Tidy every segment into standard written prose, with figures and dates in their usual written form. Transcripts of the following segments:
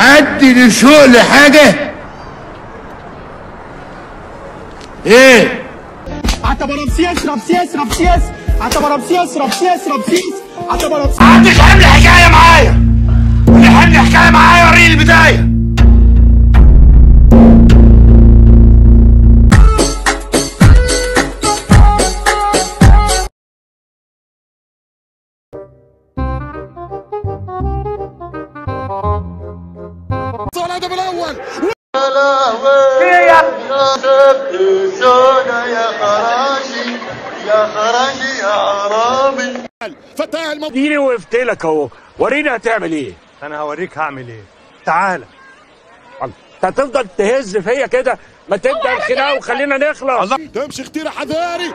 حد لسوق لحاجة؟ ايه؟ اعتبر رمسيس رمسيس رمسيس اعتبر رمسيس رمسيس رمسيس اعتبر رمسيس. محدش حمل حكاية معايا، واللي حمل حكاية معايا وريني البداية. الهدف الاول. يا خراشي يا خراشي يا عرامي. فتاه اديني وقفت لك اهو، وريني هتعمل ايه. انا هوريك هعمل ايه. تعالى. انت هتفضل تهز فيا كده؟ ما تبدا الخناقه وخلينا نخلص. تمشي اختيار حذاري.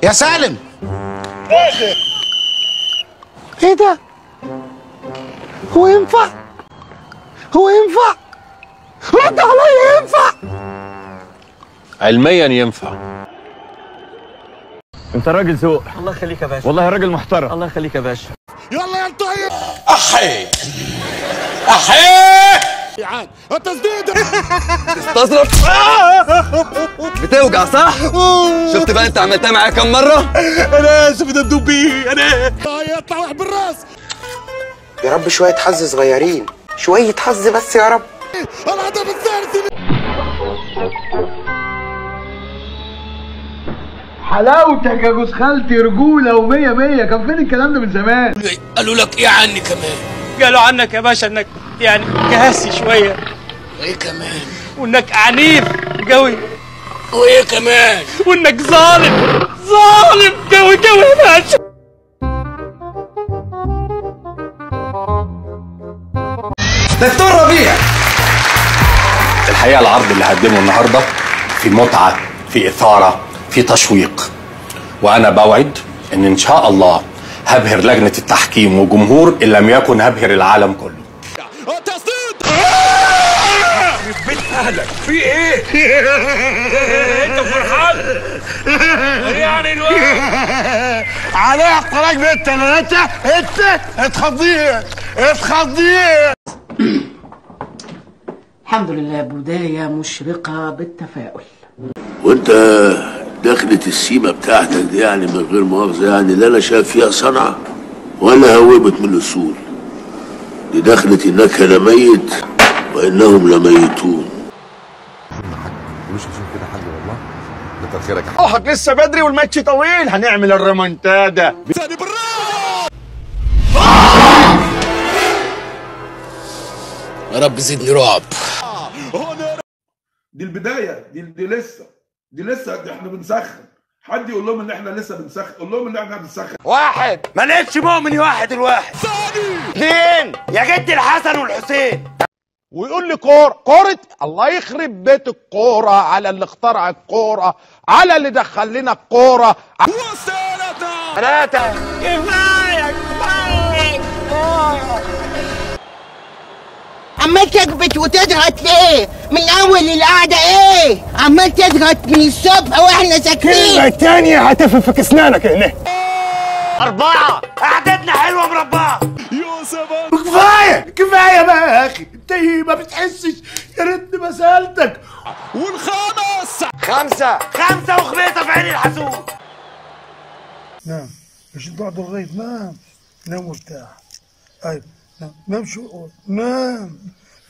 يا سالم، ايه ده؟ هو ينفع؟ هو ينفع؟ رد عليا، ينفع؟ علميا ينفع. انت راجل ذوق. الله يخليك يا باشا. والله راجل محترم. الله يخليك يا باشا. يلا يا طيب. احي احي عاد التسديد. تستظرف. بتوجع صح؟ شفت بقى انت عملتها معايا كم مرة؟ انا اسف ده الدوبي. انا يطلع واحد بالراس. يا رب شوية حظ صغيرين، شوية حظ بس يا رب. الهدف الثالث. حلاوتك يا جوز خالتي، رجولة ومية مية. كان فين الكلام ده من زمان؟ قالوا لك ايه عني كمان؟ قالوا عنك يا باشا انك يعني قاسي شوية. وايه كمان؟ وانك عنيف قوي. وايه كمان؟ وانك ظالم قوي قوي يا باشا. دكتور ربيع، الحقيقة العرض اللي هقدمه النهاردة في متعة، في إثارة، في تشويق، وأنا بوعد إن شاء الله هبهر لجنة التحكيم وجمهور إن لم يكن هبهر العالم كله. التسديد. بيت اهلك في ايه؟ انت فرحان؟ يعني الوقت عليها احتراج بالثلاثة. انت اتخضيه. الحمد لله، بداية مشرقة بالتفاؤل. وانت دخلة السيمة بتاعتك دي يعني من غير مؤاخذة يعني لا انا شايف فيها صنعة ولا هوبت من الاصول. دي دخلة انك لميت وانهم لميتون. مش هشوف كده حد والله. كتر خيرك. روحك لسه بدري والماتش طويل. هنعمل الريمونتادا. ثاني بالراس. يا رب زدني رعب. دي البدايه، دي لسه احنا بنسخن. حد يقول لهم ان احنا لسه بنسخن، قول لهم ان احنا بنسخن. واحد، ما لقيتش مؤمن يوحد الواحد. اثنين، يا جدي الحسن والحسين. ويقول لي كورة. الله يخرب بيت الكورة على اللي اخترع الكورة، على اللي دخل لنا الكورة. ثلاثة. كفاية. عمال تكبت وتضغط ليه؟ من أول القعدة إيه؟ عمال تضغط من الصبح وإحنا ساكتين. كلمة تانية هتفك اسنانك هنا. أربعة، قعدتنا حلوة مربعة. يوسف كفاية بقى يا أخي. أنت ما بتحسش؟ يا ريتني ما سألتك. والخامس. خمسة وخميسة في عين الحسود. نام، مش بعد الغيب. نام وارتاح. أيوة، نام شوية.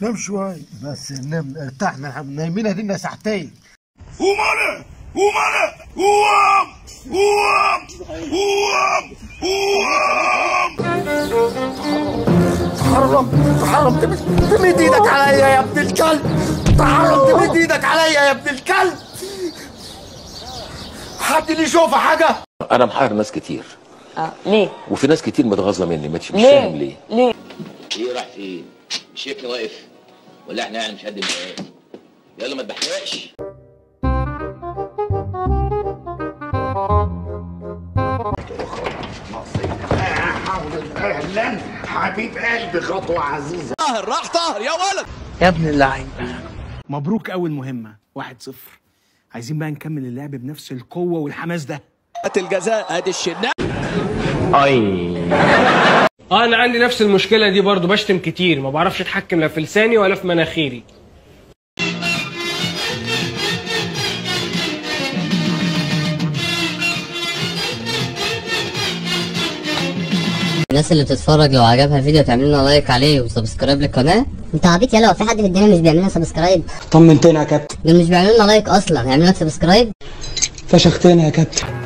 نام شوية بس. نام ارتاح. نايمين هدينا ساعتين. قوم. تحرم تمد ايدك عليا يا ابن الكلب. تحرم تمد ايدك عليا يا ابن الكلب. حد اللي يشوف حاجة. أنا محير ناس كتير. ليه؟ وفي ناس كتير متغاظة مني، مش فاهم ليه. ليه راح فين؟ مش شايفني واقف؟ ولا احنا يعني مش قد المقاس؟ يلا ما تبحرقش. اهلا حبيب قلبي، خطوة عزيزة. راح طاهر يا ولد. يا ابن اللعيب، مبروك أول مهمة 1-0. عايزين بقى نكمل اللعب بنفس القوة والحماس ده. الجزاء ادي الشناوي. أي انا عندي نفس المشكله دي برضو، بشتم كتير، ما بعرفش اتحكم لا في لساني ولا في مناخيري. الناس اللي بتتفرج لو عجبها الفيديو تعمل لنا لايك عليه وسبسكرايب للقناه. انت عبيط يلا، في حد في الدنيا مش بيعمل لنا سبسكرايب؟ طمنتنا يا كابتن. دول مش بيعملوا لنا لايك اصلا، هيعملوا لك سبسكرايب؟ فشختنا يا كابتن.